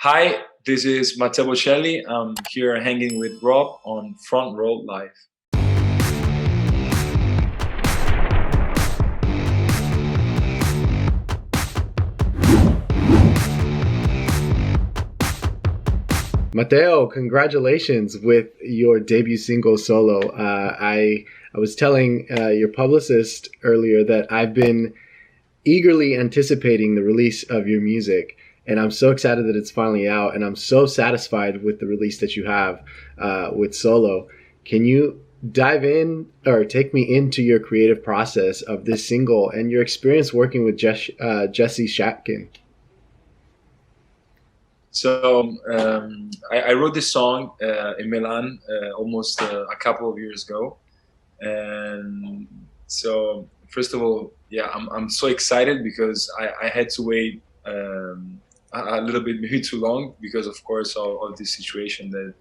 Hi, this is Matteo Bocelli. I'm here hanging with Rob on Front Row Live. Matteo, congratulations with your debut single solo. I was telling your publicist earlier that I've been eagerly anticipating the release of your music, and I'm so excited that it's finally out, and I'm so satisfied with the release that you have with Solo. Can you dive in or take me into your creative process of this single and your experience working with Jesse Shatkin? I wrote this song in Milan almost a couple of years ago, and so first of all, yeah, I'm so excited because I had to wait a little bit, maybe too long, because of course of this situation that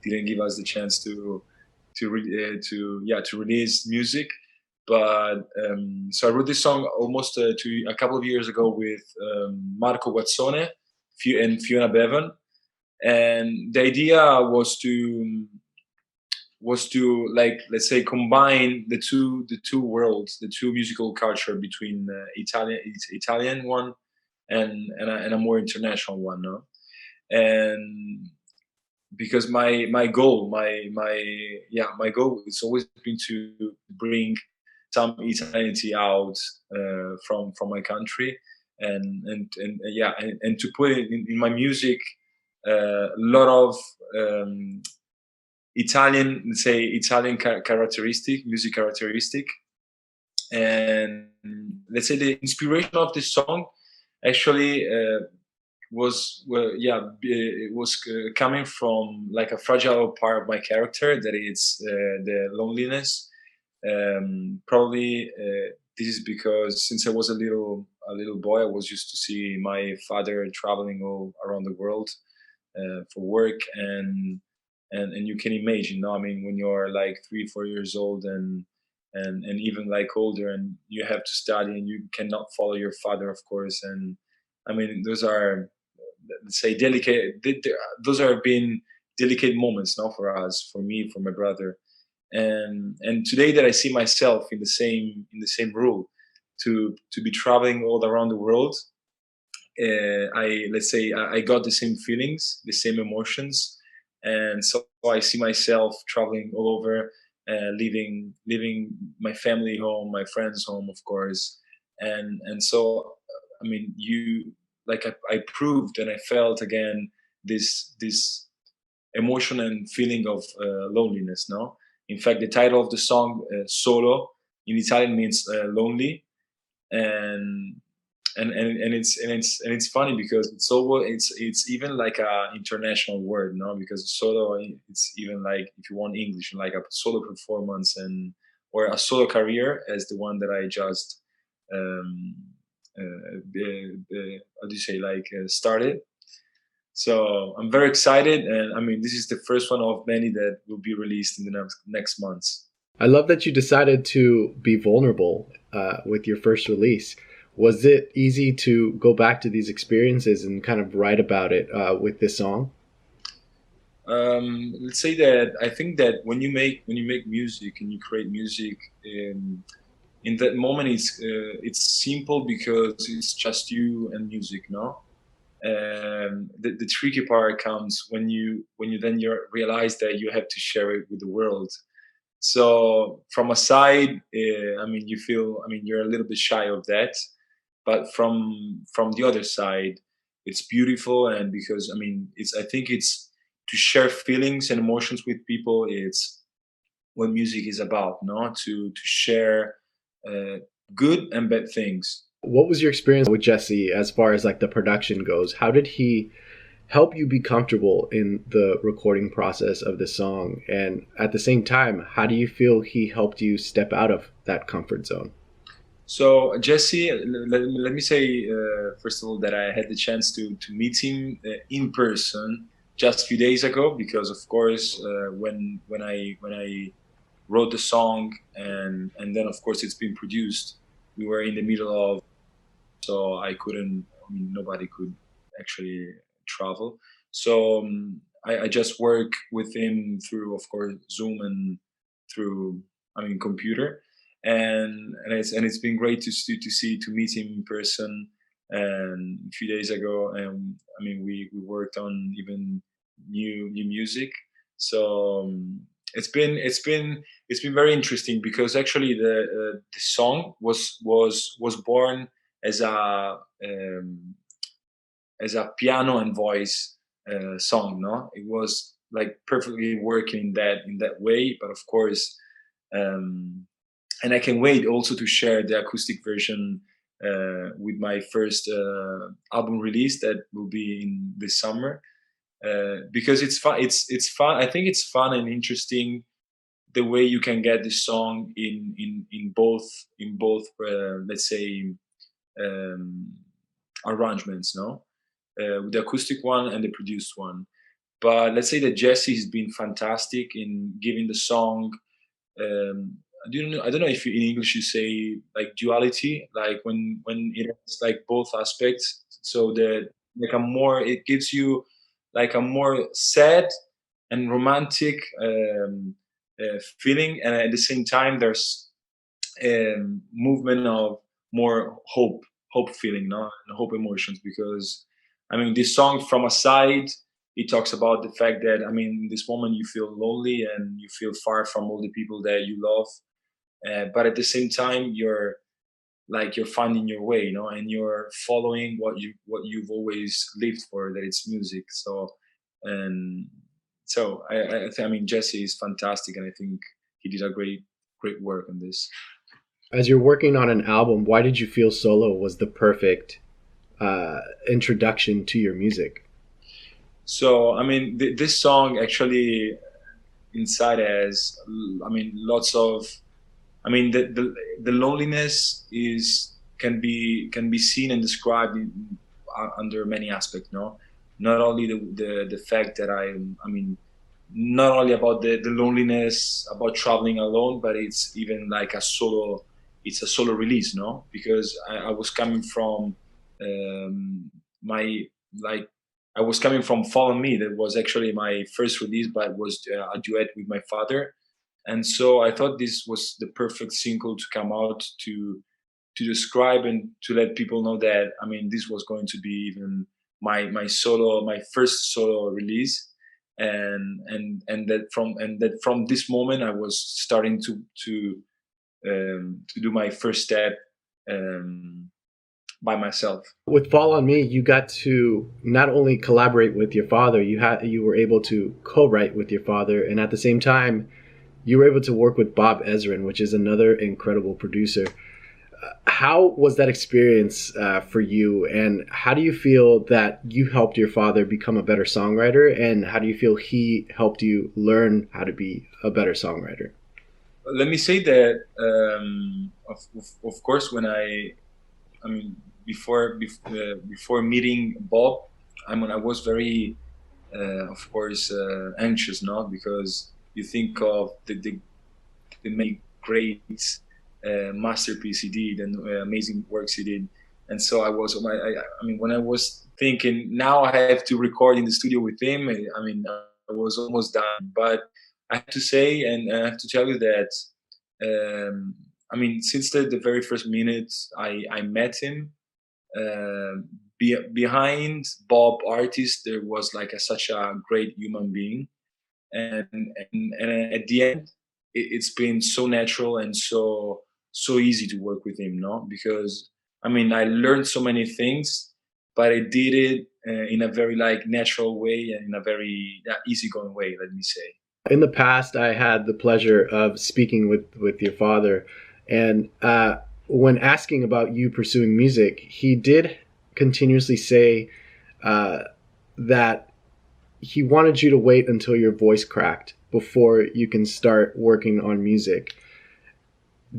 didn't give us the chance to release music. But so I wrote this song almost a couple of years ago with Marco Guazzone and Fiona Bevan, and the idea was to like, let's say, combine the two worlds, the two musical culture between Italian one and a more international one, no? And because my goal, my goal has always been to bring some Italianity out from my country, and to put it in my music a lot of Italian, let's say, Italian music characteristic, and let's say the inspiration of this song actually it was coming from like a fragile part of my character, that is the loneliness. Probably this is because since I was a little boy, I was used to see my father traveling all around the world for work, and you can imagine, no? I mean, when you're like 3 4 years old, and even like older, and you have to study, and you cannot follow your father, of course. And I mean, those are, let's say, those are been delicate moments now for us, for me, for my brother. And today that I see myself in the same role, to be traveling all around the world, I let's say I got the same feelings, the same emotions, and so I see myself traveling all over, leaving my family home, my friends home, of course. And so, I mean, you like I proved and I felt again this emotion and feeling of loneliness. No, in fact, the title of the song, "Solo," in Italian means lonely, and and it's funny because it's even like a international word, no? Because solo, it's even like, if you want English, like a solo performance, and or a solo career, as the one that I just um, how do you say, like, started. So I'm very excited, and I mean, this is the first one of many that will be released in the next months. I love that you decided to be vulnerable with your first release. Was it easy to go back to these experiences and kind of write about it with this song? Let's say that I think that when you make music and you create music, in that moment, it's simple because it's just you and music, no? The tricky part comes when you then you realize that you have to share it with the world. So from a side, I mean, I mean, you're a little bit shy of that, but from the other side, it's beautiful. And because, I mean, I think it's to share feelings and emotions with people. It's what music is about, no? To share uh, good and bad things. What was your experience with Jesse as far as like the production goes? How did he help you be comfortable in the recording process of the song? And at the same time, how do you feel he helped you step out of that comfort zone? So Jesse, let me say first of all that I had the chance to meet him in person just a few days ago, because of course, when I wrote the song, and then of course it's been produced, we were in the middle of, so I couldn't. I mean, nobody could actually travel. So I just work with him through, of course, Zoom and through, computer, and it's been great to meet him in person. And a few days ago, we worked on even new music. So it's been very interesting because actually the song was born as a um, as a piano and voice song. No, it was like perfectly working in that way. But of course, um, and I can wait also to share the acoustic version with my first album release that will be in this summer. Because it's fun. It's fun. I think it's fun and interesting the way you can get this song in both let's say um, arrangements, no, with the acoustic one and the produced one. But let's say that Jesse has been fantastic in giving the song. I don't know if in English you say like duality, like when it has like both aspects. So the like a more it gives you like a more sad and romantic feeling, and at the same time there's movement of more hope feeling, no, and hope emotions. Because this song from a side, it talks about the fact that in this moment you feel lonely and you feel far from all the people that you love, but at the same time you're finding your way, and you're following what you've always lived for, that it's music. And so Jesse is fantastic, and I think he did a great work on this. As you're working on an album, why did you feel solo was the perfect introduction to your music? So this song actually inside has lots of the loneliness is can be seen and described under many aspects, no, not only the fact that not only about the loneliness about traveling alone, but it's even like it's a solo release, no, because I was coming from my like I was coming from Follow Me, that was actually my first release, but it was a duet with my father. And so I thought this was the perfect single to come out to describe and to let people know that this was going to be even my first solo release. And that from this moment I was starting to do my first step um, by myself. With Fall on Me, you got to not only collaborate with your father, you were able to co-write with your father, and at the same time, you were able to work with Bob Ezrin, which is another incredible producer. How was that experience for you, and how do you feel that you helped your father become a better songwriter, and how do you feel he helped you learn how to be a better songwriter? Let me say that of course when I mean before meeting Bob, I was very of course anxious, no, because you think of the many great masterpiece he did and amazing works he did. And so when I was thinking now I have to record in the studio with him, I was almost done. But I have to say, and I have to tell you that since the very first minute I met him, behind Bob artist there was like such a great human being. And at the end it's been so natural and so easy to work with him, no, because I learned so many things, but I did it in a very like natural way and in a very easygoing way, let me say. In the past, I had the pleasure of speaking with your father, and when asking about you pursuing music, he did continuously say that he wanted you to wait until your voice cracked before you can start working on music.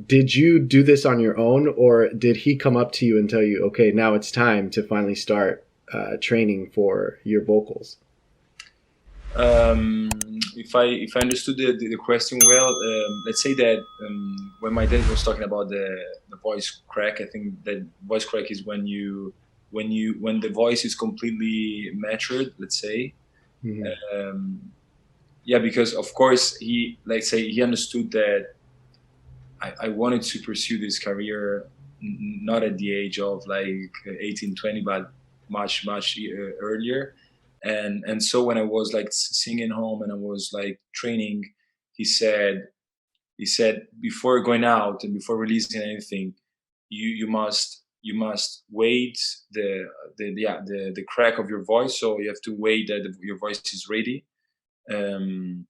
Did you do this on your own, or did he come up to you and tell you, okay, now it's time to finally start training for your vocals? If I understood the question well, let's say that when my dad was talking about the voice crack, I think that voice crack is when you when the voice is completely matured, let's say. Hmm. um, yeah, because of course he, like say, he understood that I wanted to pursue this career, not at the age of like 18, 20, but much earlier. And so when I was like singing home and I was like training, he said he said, before going out and before releasing anything, you must wait the crack of your voice. So you have to wait that your voice is ready. um,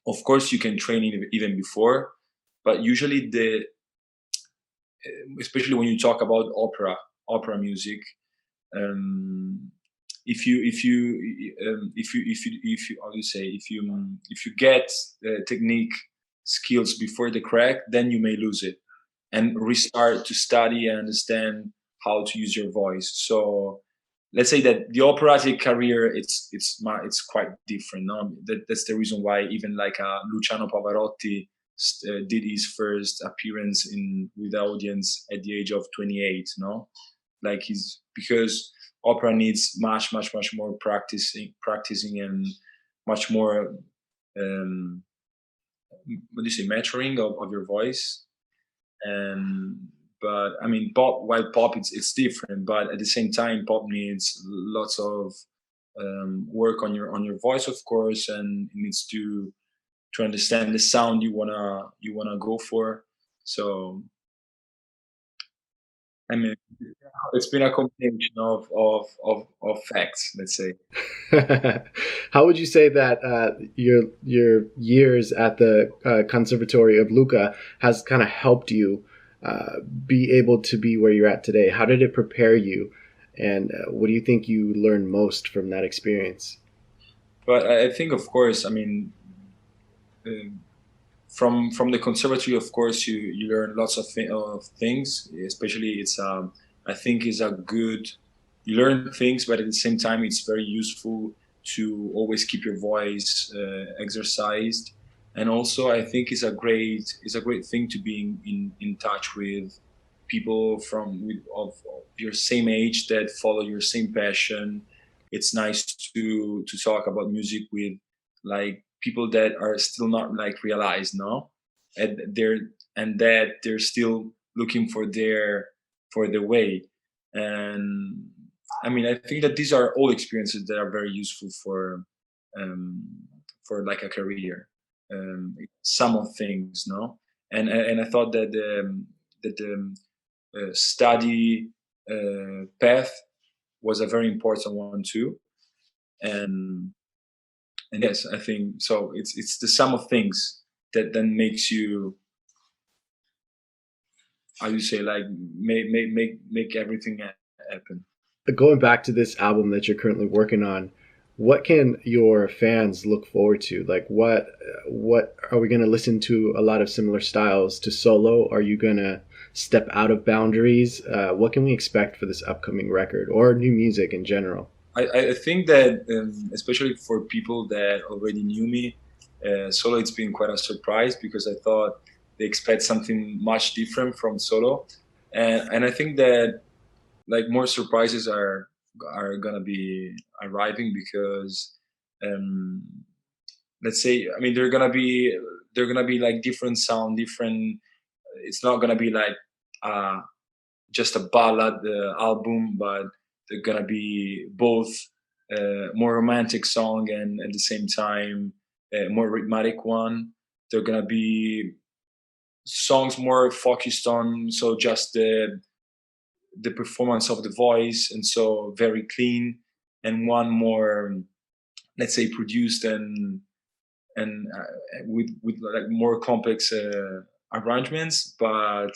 of course you can train even before, but usually especially when you talk about opera music, um, if you how do you say, if you get technique skills before the crack, then you may lose it and restart to study and understand how to use your voice. So let's say that the operatic career, it's quite different. No? That's the reason why even like Luciano Pavarotti did his first appearance in with the audience at the age of 28. No, like he's because opera needs much more practicing and much more um, what do you say, maturing of your voice. And but I mean, while pop it's different, but at the same time pop needs lots of work on your voice, of course, and it needs to understand the sound you wanna go for. So I mean, it's been a combination of facts, let's say. How would you say that your years at the Conservatory of Lucca has kind of helped you be able to be where you're at today? How did it prepare you, and what do you think you learned most from that experience? But I think, of course, I mean, um, from the conservatory, of course, you learn lots of things. Especially, I think is a good. You learn things, but at the same time, it's very useful to always keep your voice exercised. And also, I think it's a great thing to be in touch with people of your same age that follow your same passion. It's nice to talk about music with like people that are still not like realized, no, and that they're still looking for their way. And I mean, I think that these are all experiences that are very useful um, for like a career. Some of things, no, and I thought that the study path was a very important one too. And and yes, I think so. It's the sum of things that then makes you, how you say, like make everything happen. Going back to this album that you're currently working on, what can your fans look forward to? Like, what are we going to listen to? A lot of similar styles to Solo. Are you going to step out of boundaries? What can we expect for this upcoming record or new music in general? I think that especially for people that already knew me, Solo, it's been quite a surprise because I thought they expect something much different from Solo. And I think that like more surprises are gonna be arriving because um, let's say, I mean, they're gonna be like different sound, different. It's not gonna be like uh, just a ballad album, but they're gonna be both more romantic song and at the same time more rhythmic one. They're gonna be songs more focused on so just the performance of the voice, and so very clean, and one more, let's say, produced and with like more complex arrangements. But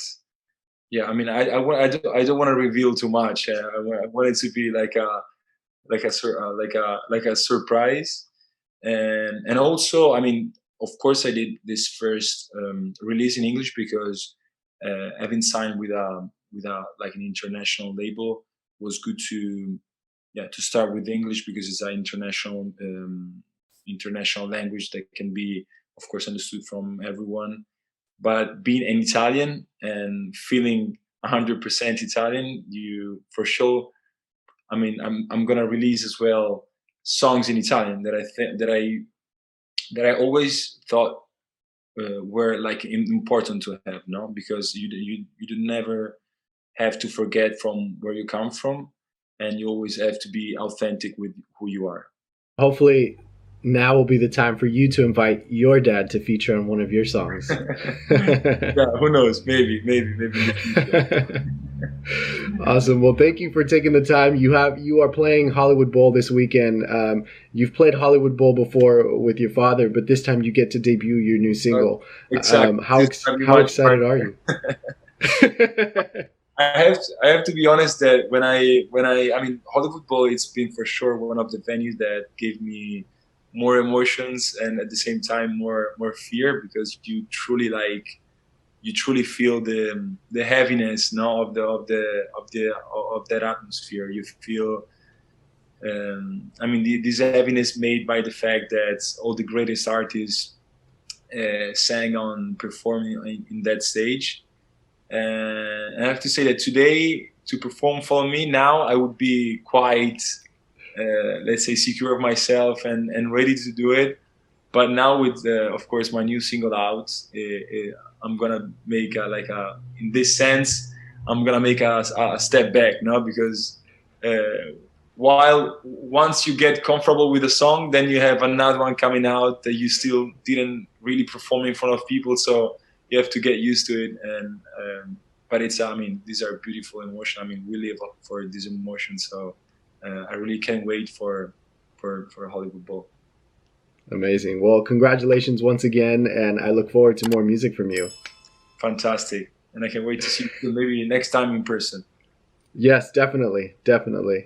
yeah, I mean, I don't want to reveal too much. I want it to be like a surprise. And also, I mean, of course I did this first release in English because I've been signed with a like an international label. It was good to, yeah, to start with English because it's an international language that can be, of course, understood from everyone. But being an Italian and feeling 100% Italian, you for sure I'm gonna release as well songs in Italian that I think that I always thought were like important to have, no? Because you do never have to forget from where you come from, and you always have to be authentic with who you are. Hopefully, now will be the time for you to invite your dad to feature on one of your songs. Yeah, who knows? Maybe in the future. Awesome. Well, thank you for taking the time. You are playing Hollywood Bowl this weekend. You've played Hollywood Bowl before with your father, but this time you get to debut your new single. Exactly. How excited are you? I have to be honest that I mean, Hollywood Bowl, it's been for sure one of the venues that gave me more emotions and at the same time more fear, because you truly feel the heaviness, no, of that atmosphere. You feel, I mean, this heaviness made by the fact that all the greatest artists sang on performing in that stage. And I have to say that today, to perform for me now, I would be quite, let's say, secure of myself and ready to do it. But now with, of course, my new single out, I'm gonna make in this sense, I'm gonna make a step back, no? Because while once you get comfortable with a song, then you have another one coming out that you still didn't really perform in front of people, so you have to get used to it. And but it's, I mean, these are beautiful emotions. I mean, we live up for these emotions, so I really can't wait for Hollywood Bowl. Amazing. Well, congratulations once again, and I look forward to more music from you. Fantastic. And I can't wait to see you maybe next time in person. Yes, definitely. Definitely.